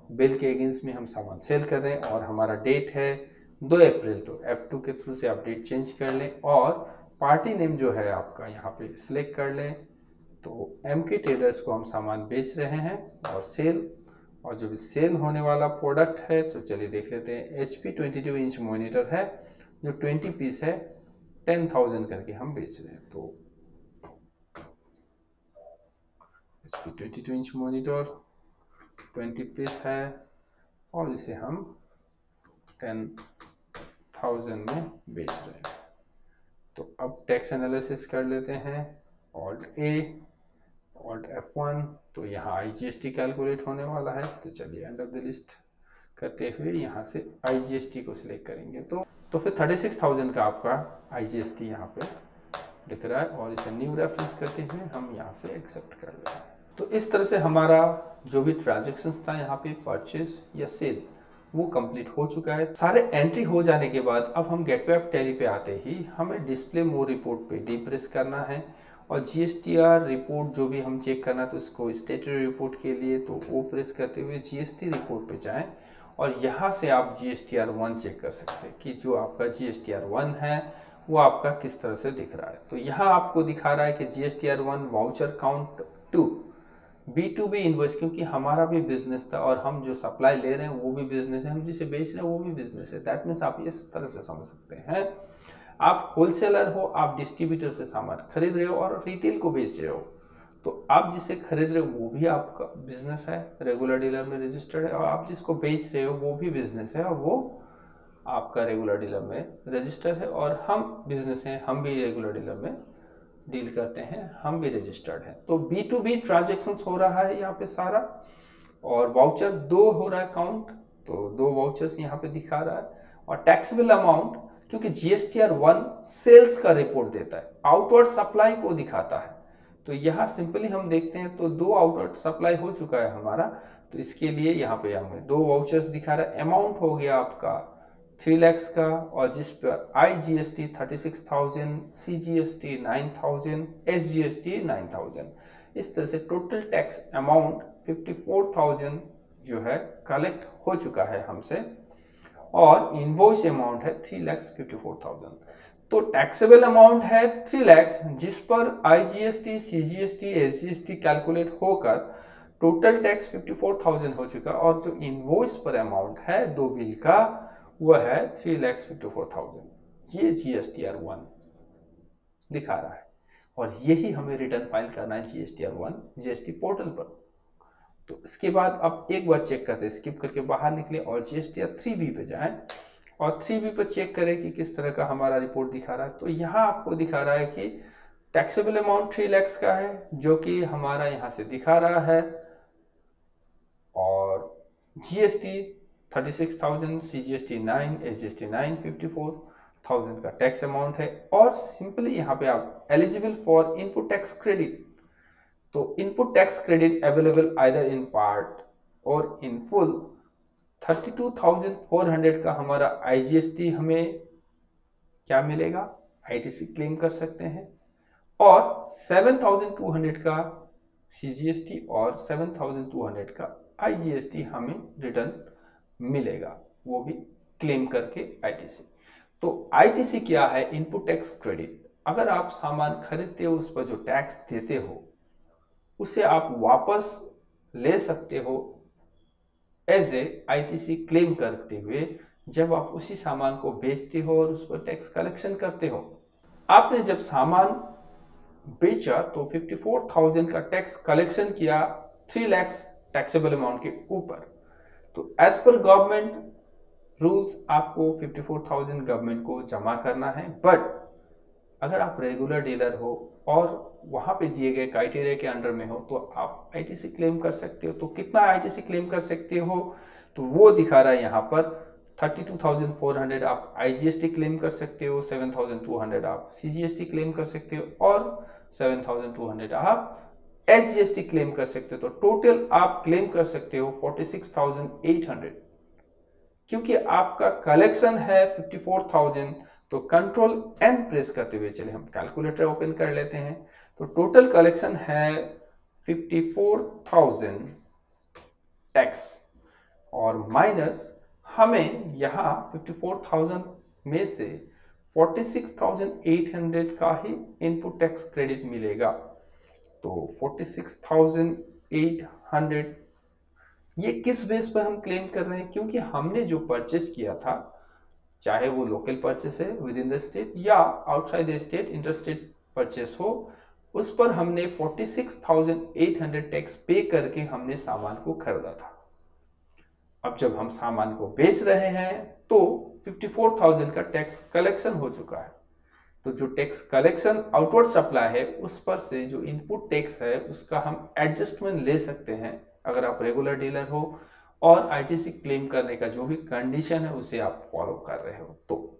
बिल के अगेंस्ट में हम सामान सेल कर रहे हैं और हमारा डेट है 2 अप्रैल। तो F2 के थ्रू से आप डेट चेंज कर लें और पार्टी नेम जो है आपका यहाँ पे सिलेक्ट कर लें। तो MK ट्रेडर्स को हम सामान बेच रहे हैं और सेल, और जो भी सेल होने वाला प्रोडक्ट है तो चलिए देख लेते हैं। HP 22 इंच मॉनिटर है जो 20 पीस है, 10,000 करके हम बेच रहे हैं। तो HP 22 इंच मॉनिटर 20 पीस है और इसे हम 10,000 में बेच रहे हैं। तो अब टैक्स एनालिसिस कर लेते हैं। Alt A, alt F1। तो यहाँ IGST कैलकुलेट होने वाला है। तो चलिए एंड ऑफ द लिस्ट करते हुए यहाँ से IGST को सिलेक्ट करेंगे। तो फिर 36,000 का आपका IGST यहाँ पे दिख रहा है और इसे न्यू रेफरेंस करते हुए हम यहाँ से एक्सेप्ट कर रहे हैं। तो इस तरह से हमारा जो भी ट्रांजेक्शन्स था यहाँ पे परचेज या सेल वो कंप्लीट हो चुका है। सारे एंट्री हो जाने के बाद अब हम गेटवे ऑफ टैली पे आते ही हमें डिस्प्ले मोर रिपोर्ट पे डी प्रेस करना है और GSTR रिपोर्ट जो भी हम चेक करना तो इसको स्टेटरी रिपोर्ट के लिए तो वो प्रेस करते हुए GST रिपोर्ट पे जाएं और यहाँ से आप GSTR 1 चेक कर सकते हैं कि जो आपका GSTR 1 है वो आपका किस तरह से दिख रहा है। तो यहाँ आपको दिखा रहा है कि GSTR 1 voucher count 2 B2B invoice, क्योंकि हमारा भी बिजनेस था और हम जो सप्लाई ले रहे हैं वो भी बिजनेस है, हम जिसे बेच रहे हैं वो भी बिजनेस है। दैट मीन्स आप इस तरह से समझ सकते हैं। आप होलसेलर हो, आप डिस्ट्रीब्यूटर से सामान खरीद रहे हो और रिटेल को बेच रहे हो, तो आप जिसे खरीद रहे हो वो भी आपका बिजनेस है, रेगुलर डीलर में रजिस्टर्ड है, और आप जिसको बेच रहे हो वो भी बिजनेस है और वो आपका रेगुलर डीलर में रजिस्टर्ड है। और हम बिजनेस हैं, हम भी रेगुलर डीलर में डील करते हैं, हम भी रजिस्टर्ड हैं। तो B2B ट्रांजेक्शन्स हो रहा है यहाँ पे सारा, और वाउचर 2 हो रहा है काउंट, तो 2 वाउचर्स यहाँ पे दिखा रहा है। और टैक्सेबल अमाउंट, क्योंकि GSTR 1 सेल्स का रिपोर्ट देता है, आउटवर्ड सप्लाई को दिखाता है, तो यहाँ सिंपली हम देखते हैं तो 2 आउटवर्ड सप्लाई हो चुका है हमारा, तो इसके लिए यहाँ पे हमें 2 वाउचर्स दिखा रहा है। अमाउंट हो गया आपका 3 lakhs का, और जिस पर IGST 36,000, CGST 9,000, SGST 9,000, इस तरह से टोटल टैक्स अमाउंट 54,000 जो है कलेक्ट हो चुका है हमसे, और इनवॉइस अमाउंट है 3,54,000। तो टैक्सेबल अमाउंट है 3 lakhs, जिस पर IGST, CGST, SGST कैलकुलेट होकर टोटल टैक्स 54,000 हो चुका, और जो इनवॉइस पर अमाउंट है 2 बिल का वह है 3,54,000। ये GSTR 1 दिखा रहा है, और यही हमें रिटर्न फाइल करना है GSTR 1 GST पोर्टल पर। तो इसके बाद अब एक बार चेक करते हैं, स्किप करके बाहर निकले और GSTR 3B पे जाएं, और 3B पर चेक करें कि किस तरह का हमारा रिपोर्ट दिखा रहा है। तो यहाँ आपको दिखा रहा है कि टैक्सेबल अमाउंट 3 lakhs का है, जो कि हमारा यहाँ से दिखा रहा है, और GST 36,000, CGST 9, SGST 9, 54,000 का टैक्स अमाउंट है। और सिंपली यहाँ पे आप eligible for input tax credit, तो input tax credit available either in part or in full. 32,400 का हमारा IGST हमें क्या मिलेगा, ITC क्लेम कर सकते हैं, और 7,200 का CGST और 7,200 का IGST हमें रिटर्न मिलेगा, वो भी क्लेम करके ITC। तो ITC क्या है, इनपुट टैक्स क्रेडिट। अगर आप सामान खरीदते हो उस पर जो टैक्स देते हो उसे आप वापस ले सकते हो एज ए ITC क्लेम करते हुए, जब आप उसी सामान को बेचते हो और उस पर टैक्स कलेक्शन करते हो। आपने जब सामान बेचा तो 54,000 का टैक्स कलेक्शन किया 3 lakhs टैक्सेबल अमाउंट के ऊपर। तो एज पर गवर्नमेंट रूल्स आपको 54,000 गवर्नमेंट को जमा करना है, बट अगर आप रेगुलर डीलर हो और वहां पे दिए गए क्राइटेरिया के अंडर में हो तो आप ITC क्लेम कर सकते हो। तो कितना ITC क्लेम कर सकते हो, तो वो दिखा रहा है यहाँ पर 32,400 आप IGST क्लेम कर सकते हो, 7,200 आप CGST क्लेम कर सकते हो, और 7,200 आप SGST क्लेम कर सकते हो। तो टोटल आप क्लेम कर सकते हो 46,800। क्योंकि आपका कलेक्शन है 54,000, तो कंट्रोल N प्रेस करते हुए चले हम कैलकुलेटर ओपन कर लेते हैं। तो टोटल कलेक्शन है 54,000 टैक्स, और माइनस हमें यहाँ 54,000 में से 46,800 का ही इनपुट टैक्स क्रेडिट मिलेगा। तो 46,800 ये किस बेस पर हम क्लेम कर रहे हैं, क्योंकि हमने जो परचेस किया था, चाहे वो लोकल परचेस है विद इन द स्टेट या outside the state interstate purchase हो, उस पर हमने 46,800 टैक्स पे करके हमने सामान को खरीदा था। अब जब हम सामान को बेच रहे हैं तो 54,000 का टैक्स कलेक्शन हो चुका है। तो जो टैक्स कलेक्शन आउटवर्ड सप्लाई है उस पर से जो इनपुट टैक्स है उसका हम एडजस्टमेंट ले सकते हैं, अगर आप रेगुलर डीलर हो और ITC क्लेम करने का जो भी कंडीशन है उसे आप फॉलो कर रहे हो। तो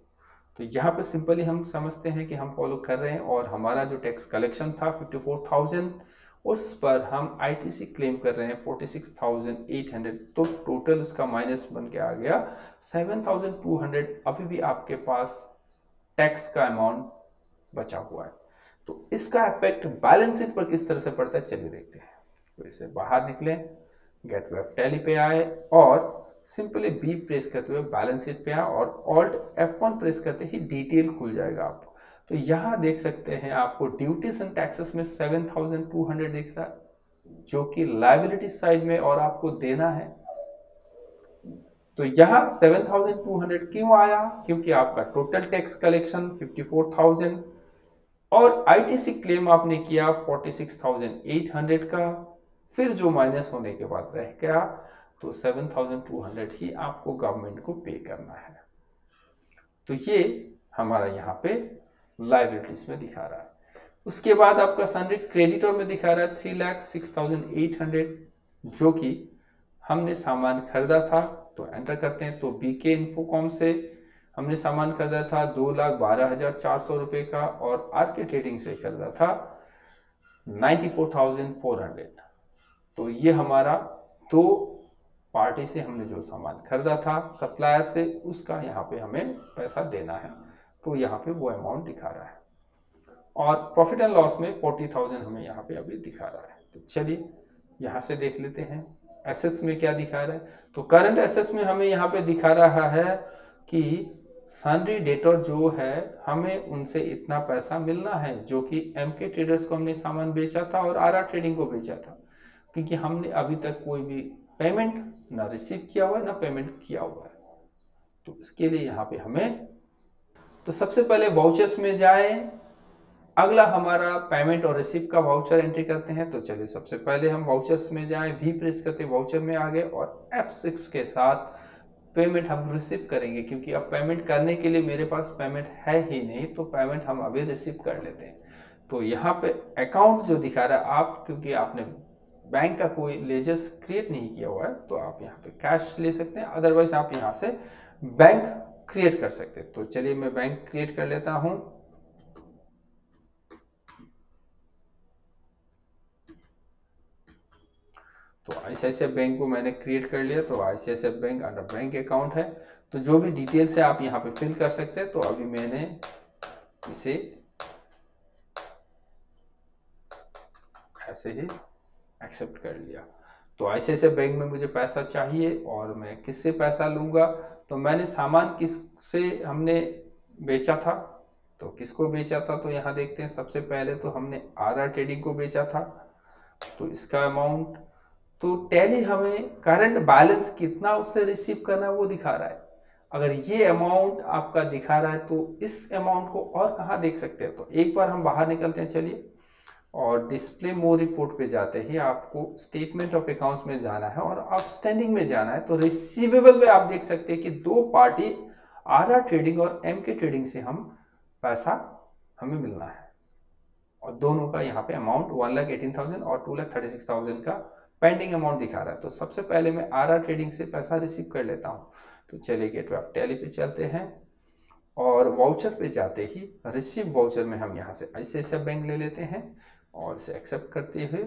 यहाँ पे सिंपली हम समझते हैं कि हम फॉलो कर रहे हैं, और हमारा जो टैक्स कलेक्शन था 54,000 उस पर हम ITC क्लेम कर रहे हैं 46,800। तो टोटल उसका माइनस बन के आ गया 7,200। अभी भी आपके पास टैक्स का अमाउंट बचा हुआ है। तो इसका इफेक्ट बैलेंस शीट पर किस तरह से पड़ता है चलिए देखते हैं। तो इससे बाहर निकले, गेटवे ऑफ टैली पे आए और सिंपली B प्रेस करते हुए बैलेंस शीट पे आए और Alt F1 प्रेस करते ही डिटेल खुल जाएगा आपको। तो यहाँ देख सकते हैं आपको ड्यूटीज एंड टैक्सेस में 7,200 दिख रहा है जो कि लायबिलिटी साइड में, और आपको देना है तो यहाँ 7,200 क्यों आया, क्योंकि आपका टोटल टैक्स कलेक्शन 54,000 और आईटीसी क्लेम आपने किया 46,800 का, फिर जो माइनस होने के बाद रह गया तो 7,200 ही आपको गवर्नमेंट को पे करना है। तो ये हमारा यहाँ पे लाइबिलिटीज में दिखा रहा है। उसके बाद आपका सन्ड्री क्रेडिटर में दिखा रहा है 3,06,800, जो कि हमने सामान खरीदा था, तो एंटर करते हैं। तो बीके इन्फोकॉम से हमने सामान खरीदा था 2,12,400 रुपये का और आरके ट्रेडिंग से खरीदा था 94,400। तो ये हमारा दो पार्टी से हमने जो सामान खरीदा था सप्लायर से, उसका यहाँ पे हमें पैसा देना है, तो यहाँ पे वो अमाउंट दिखा रहा है। और प्रॉफिट एंड लॉस में 40,000 हमें यहाँ पे अभी दिखा रहा है। तो चलिए यहाँ से देख लेते हैं एसेट्स में क्या दिखा रहा है। तो करंट एसेट्स में हमें यहाँ पे दिखा रहा है कि सन्ड्री डेटर जो है हमें उनसे इतना पैसा मिलना है, जो कि एमके ट्रेडर्स को हमने सामान बेचा था और आरआर ट्रेडिंग को बेचा था, क्योंकि हमने अभी तक कोई भी पेमेंट ना रिसीव किया हुआ है ना पेमेंट किया हुआ है। तो इसके लिए यहाँ पे हमें, तो सबसे पहले वाउचर्स में जाए, अगला हमारा पेमेंट और रिसीव का वाउचर एंट्री करते हैं। तो चलिए सबसे पहले हम वाउचर्स में जाए, वी प्रेस करते वाउचर में आ गए और F6 के साथ पेमेंट हम रिसीव करेंगे, क्योंकि अब पेमेंट करने के लिए मेरे पास पेमेंट है ही नहीं, तो पेमेंट हम अभी रिसीव कर लेते हैं। तो यहाँ पे अकाउंट जो दिखा रहा है, आप क्योंकि आपने बैंक का कोई लेजर्स क्रिएट नहीं किया हुआ है, तो आप यहाँ पे कैश ले सकते हैं, अदरवाइज आप यहाँ से बैंक क्रिएट कर सकते हैं। तो चलिए मैं बैंक क्रिएट कर लेता हूँ। तो आईसीआईसीआई बैंक को मैंने क्रिएट कर लिया। तो ICICI bank under bank account है, तो जो भी डिटेल्स है आप यहाँ पे फिल कर सकते हैं। तो अभी मैंने इसे ऐसे ही एक्सेप्ट कर लिया। तो आईसीआईसीआई बैंक में मुझे पैसा चाहिए और मैं किससे पैसा लूँगा, तो मैंने सामान किससे हमने बेचा था, तो किसको बेचा था, तो यहाँ देखते हैं। सबसे पहले तो हमने आरआर ट्रेडिंग को बेचा था, तो इसका अमाउंट, तो टैली हमें करंट बैलेंस कितना उससे रिसीव करना है वो दिखा रहा है। अगर ये अमाउंट आपका दिखा रहा है तो इस अमाउंट को और कहाँ देख सकते हैं। तो एक बार हम बाहर निकलते हैं, चलिए, और डिस्प्ले मोर रिपोर्ट पे जाते ही आपको स्टेटमेंट ऑफ अकाउंट्स में जाना है और आउटस्टैंडिंग में जाना है। तो रिसीवेबल में आप देख सकते हैं कि दो पार्टी आरआर ट्रेडिंग और एमके ट्रेडिंग से हम पैसा हमें मिलना है, और दोनों का यहाँ पे अमाउंट 1,18,000 और 2,36,000 का पेंडिंग अमाउंट दिखा रहा है। तो सबसे पहले मैं आरआर ट्रेडिंग से पैसा रिसीव कर लेता हूँ। तो चलिए गेटवे ऑफ टैली पे चलते हैं और वाउचर पे जाते ही रिसीव वाउचर में हम यहाँ से आईसीआईसीआई बैंक ले लेते हैं और इसे एक्सेप्ट करते हुए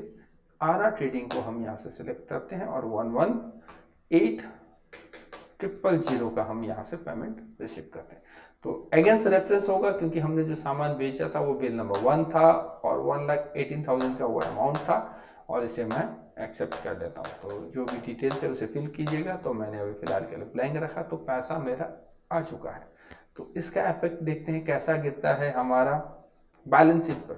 आरआर ट्रेडिंग को हम यहाँ से सिलेक्ट करते हैं और 118,000 का हम यहाँ से पेमेंट रिसीव करते हैं। तो अगेंस्ट रेफरेंस होगा, क्योंकि हमने जो सामान बेचा था वो बिल नंबर 1 था और 1,18,000 का वो अमाउंट था, और इसे मैं एक्सेप्ट कर लेता हूँ। तो जो भी डिटेल्स है उसे फिल कीजिएगा। तो मैंने अभी फिलहाल के लिए ब्लैंक रखा, तो पैसा मेरा आ चुका है। तो इसका इफेक्ट देखते हैं कैसा गिरता है हमारा बैलेंस शीट पर।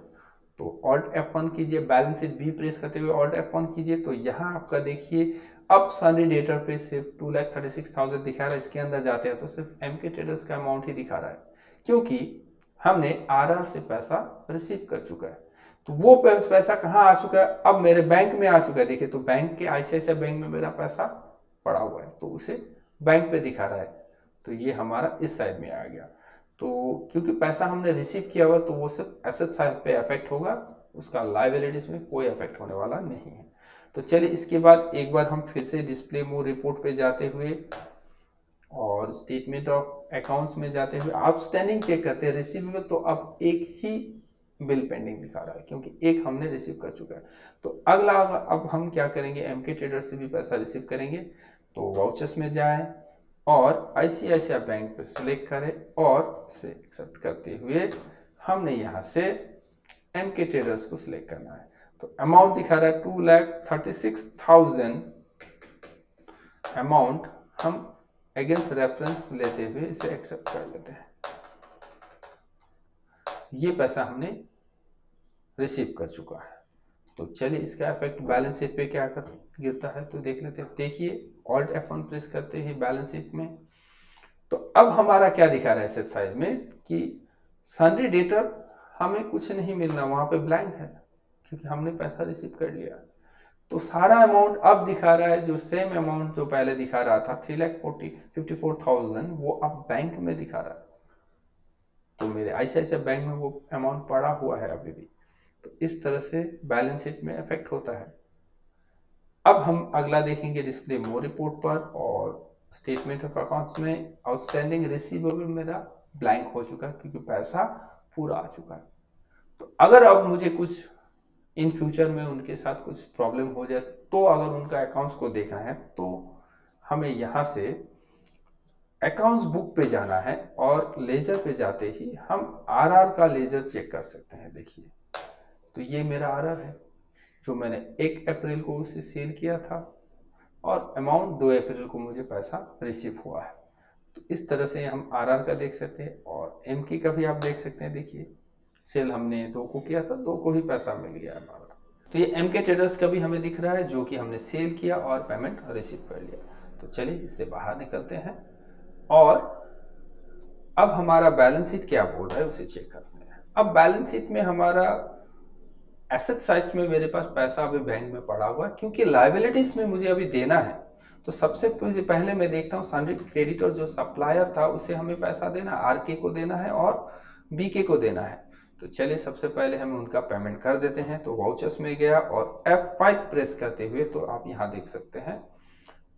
तो ऑल्ट F1 कीजिए, बैलेंस शीट भी प्रेस करते हुए ऑल्ट F1 कीजिए। तो यहाँ आपका देखिए अब सन्ड्री डेटर पे सिर्फ 2,36,000 दिखा रहा है। इसके अंदर जाते हैं तो सिर्फ एमके ट्रेडर्स का अमाउंट ही दिखा रहा है, क्योंकि हमने आरआर से पैसा रिसीव कर चुका है। तो वो पैसा कहाँ आ चुका है, अब मेरे बैंक में आ चुका है। देखिए, तो बैंक के आईसीआईसीआई बैंक में मेरा पैसा पड़ा हुआ है, तो उसे बैंक पे दिखा रहा है। तो ये हमारा इस साइड में आ गया। तो क्योंकि पैसा हमने रिसीव किया हुआ, तो वो सिर्फ एसेट साइड पे अफेक्ट होगा, उसका लायबिलिटीज में कोई अफेक्ट होने वाला नहीं है। तो चलिए इसके बाद एक बार हम फिर से डिस्प्ले मोर रिपोर्ट पे जाते हुए और स्टेटमेंट ऑफ अकाउंट्स में जाते हुए आउटस्टैंडिंग चेक करते हैं। रिसीवेबल तो अब एक ही बिल पेंडिंग दिखा रहा है, क्योंकि एक हमने रिसीव कर चुका है। तो अगला अब हम क्या करेंगे, एमके ट्रेडर से भी पैसा रिसीव करेंगे। तो वाउचर्स में जाएं और आईसीआईसीआई बैंक पे सिलेक्ट करें और इसे एक्सेप्ट करते हुए हमने यहाँ से एमके ट्रेडर्स को सिलेक्ट करना है। तो अमाउंट दिखा रहा है 2,36,000 अमाउंट, हम अगेंस्ट रेफरेंस लेते हुए इसे एक्सेप्ट कर लेते हैं। ये पैसा हमने रिसीव कर चुका है। तो चलिए इसका इफेक्ट बैलेंस शीट पे क्या कर गिरता है तो देख लेते हैं। देखिए ऑल्ट F1 प्रेस करते हैं बैलेंस शीट में, तो अब हमारा क्या दिखा रहा है एसेट साइड में कि सन्ड्री डेटर हमें कुछ नहीं मिलना, वहां पे ब्लैंक है क्योंकि हमने पैसा रिसीव कर लिया। तो सारा अमाउंट अब दिखा रहा है जो सेम अमाउंट जो पहले दिखा रहा था 3,54,000 वो अब बैंक में दिखा रहा है। तो मेरे ICICI बैंक में वो अमाउंट पड़ा हुआ है अभी भी। तो इस तरह से बैलेंस शीट में इफेक्ट होता है। अब हम अगला देखेंगे डिस्प्ले मोर रिपोर्ट पर, और स्टेटमेंट ऑफ अकाउंट्स में आउटस्टैंडिंग रिसीवेबल मेरा ब्लैंक हो चुका है क्योंकि पैसा पूरा आ चुका है। तो अगर अब मुझे कुछ इन फ्यूचर में उनके साथ कुछ प्रॉब्लम हो जाए, तो अगर उनका अकाउंट्स को देखना है तो हमें यहाँ से अकाउंट्स बुक पे जाना है और लेजर पे जाते ही हम RR का लेजर चेक कर सकते हैं। देखिए तो ये मेरा RR है जो मैंने 1 अप्रैल को उसे सेल किया था और अमाउंट 2 अप्रैल को मुझे पैसा रिसीव हुआ है। तो इस तरह से हम RR का देख सकते हैं और MK का भी आप देख सकते हैं। देखिए सेल हमने 2 को किया था, 2 को ही पैसा मिल गया हमारा। तो ये MK ट्रेडर्स का भी हमें दिख रहा है जो कि हमने सेल किया और पेमेंट रिसीव कर लिया। तो चलिए इससे बाहर निकलते हैं और अब हमारा बैलेंस शीट क्या बोल रहा है उसे चेक करते हैं। अब बैलेंस शीट में हमारा एसेट साइड में मेरे पास पैसा अभी बैंक में पड़ा हुआ है क्योंकि लायबिलिटीज में मुझे अभी देना है। तो सबसे पहले मैं देखता हूँ सन्ड्री क्रेडिटर जो सप्लायर था उसे हमें पैसा देना, RK को देना है और BK को देना है। तो चलिए सबसे पहले हम उनका पेमेंट कर देते हैं। तो वाउचर्स में गया और F5 प्रेस करते हुए, तो आप यहाँ देख सकते हैं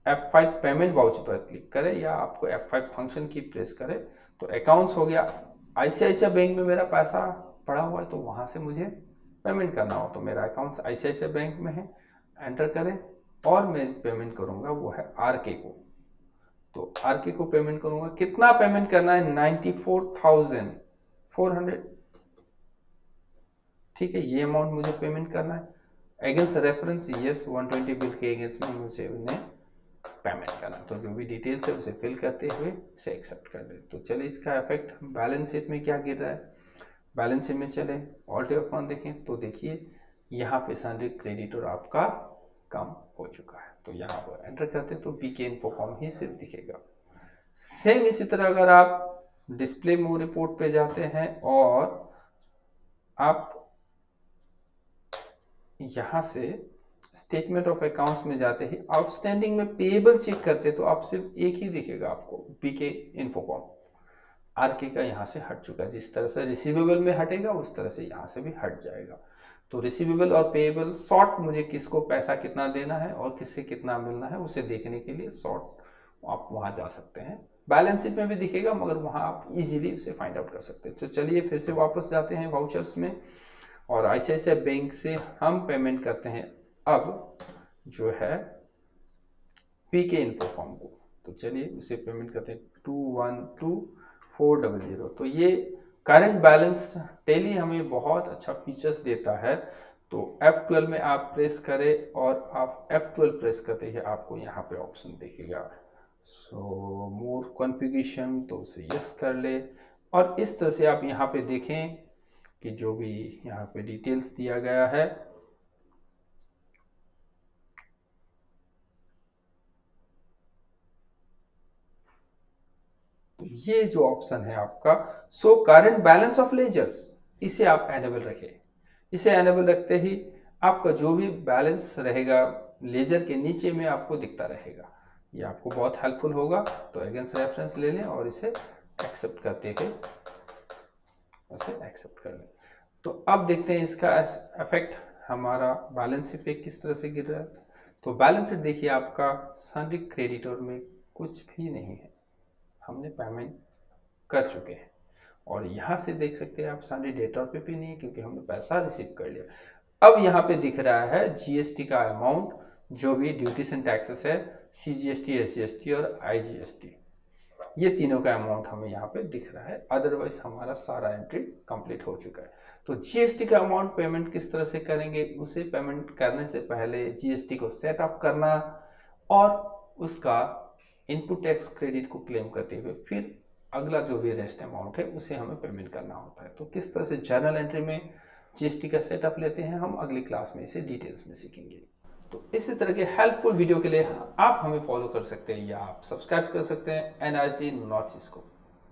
F5 पेमेंट वाउचर पर क्लिक करें या आपको F5 फंक्शन की प्रेस करें। तो अकाउंट्स हो गया, ICICI बैंक में मेरा पैसा पड़ा हुआ है तो वहां से मुझे पेमेंट करना हो तो मेरा अकाउंट्स ICICI बैंक में है, एंटर करें और मैं पेमेंट करूंगा वो है RK को। तो RK को पेमेंट करूंगा, कितना पेमेंट करना है 94,400, ठीक है ये अमाउंट मुझे पेमेंट करना है। अगेंस्ट रेफरेंस यस 120 बिल के अगेंस्ट में मुझे उन्हें पेमेंट करना, तो जो भी डिटेल्स है उसे फिल करते हुए इसे एक्सेप्ट कर दे। तो चलिए इसका इफेक्ट बैलेंस शीट में क्या गिर रहा है। बैलेंस शीट में चले ऑल्ट F1 देखें तो देखिए यहाँ पे सन्ड्री क्रेडिटर आपका कम हो चुका है। तो यहाँ पर एंटर करते तो BK इन्फोकॉम ही सिर्फ दिखेगा। सेम इसी तरह अगर आप डिस्प्ले मोर रिपोर्ट पे जाते हैं और आप यहाँ से स्टेटमेंट ऑफ अकाउंट्स में जाते ही आउटस्टैंडिंग में पेएबल चेक करते तो आप सिर्फ एक ही दिखेगा आपको BK इन्फोकॉम। RK का यहाँ से हट चुका है, जिस तरह से रिसीवेबल में हटेगा उस तरह से यहाँ से भी हट जाएगा। तो रिसीवेबल और पेएबल शॉर्ट मुझे किसको पैसा कितना देना है और किससे कितना मिलना है उसे देखने के लिए शॉर्ट आप वहाँ जा सकते हैं। बैलेंस शीट में भी दिखेगा मगर वहाँ आप इजीली उसे फाइंड आउट कर सकते हैं। तो चलिए फिर से वापस जाते हैं वाउचर्स में और ICICI बैंक से हम पेमेंट करते हैं अब जो है BK इन्फोकॉम को। तो चलिए उसे पेमेंट करते हैं 212,400। तो ये करंट बैलेंस टेली हमें बहुत अच्छा फीचर्स देता है। तो F12 में आप प्रेस करें और आप F12 प्रेस करते ही आपको यहाँ पे ऑप्शन दिखेगा सो मोर कॉन्फ़िगरेशन, तो उसे यस कर ले और इस तरह से आप यहाँ पे देखें कि जो भी यहाँ पे डिटेल्स दिया गया है तो ये जो ऑप्शन है आपका so current balance of ledgers, इसे आप एनेबल रखें। इसे एनेबल रखते ही आपका जो भी बैलेंस रहेगा लेजर के नीचे में आपको दिखता रहेगा। ये आपको बहुत हेल्पफुल होगा। तो अगेंस्ट रेफरेंस ले लें और इसे एक्सेप्ट करते हुए इसे एक्सेप्ट कर लें। तो अब देखते हैं इसका इफेक्ट हमारा बैलेंस शीट पे किस तरह से गिर रहा है। तो बैलेंस शीट देखिए आपका सन्ड्री क्रेडिटर में कुछ भी नहीं है, हमने पेमेंट कर चुके हैं। और यहाँ से देख सकते हैं आप सन्ड्री डेटर पे भी नहीं है क्योंकि हमने पैसा रिसीव कर लिया। अब यहाँ पे दिख रहा है GST का अमाउंट, जो भी ड्यूटीज एंड टैक्सेस है, CGST, SGST और IGST, ये तीनों का अमाउंट हमें यहाँ पे दिख रहा है। अदरवाइज हमारा सारा एंट्री कंप्लीट हो चुका है। तो GST का अमाउंट पेमेंट किस तरह से करेंगे, उसे पेमेंट करने से पहले GST को सेट ऑफ करना और उसका इनपुट टैक्स क्रेडिट को क्लेम करते हुए फिर अगला जो भी रेस्ट अमाउंट है उसे हमें पेमेंट करना होता है। तो किस तरह से जर्नल एंट्री में जीएसटी का सेटअप लेते हैं हम, अगली क्लास में इसे डिटेल्स में सीखेंगे। तो इसी तरह के हेल्पफुल वीडियो के लिए आप हमें फॉलो कर सकते हैं या आप सब्सक्राइब कर सकते हैं NIST नॉर्थ ईस्ट को।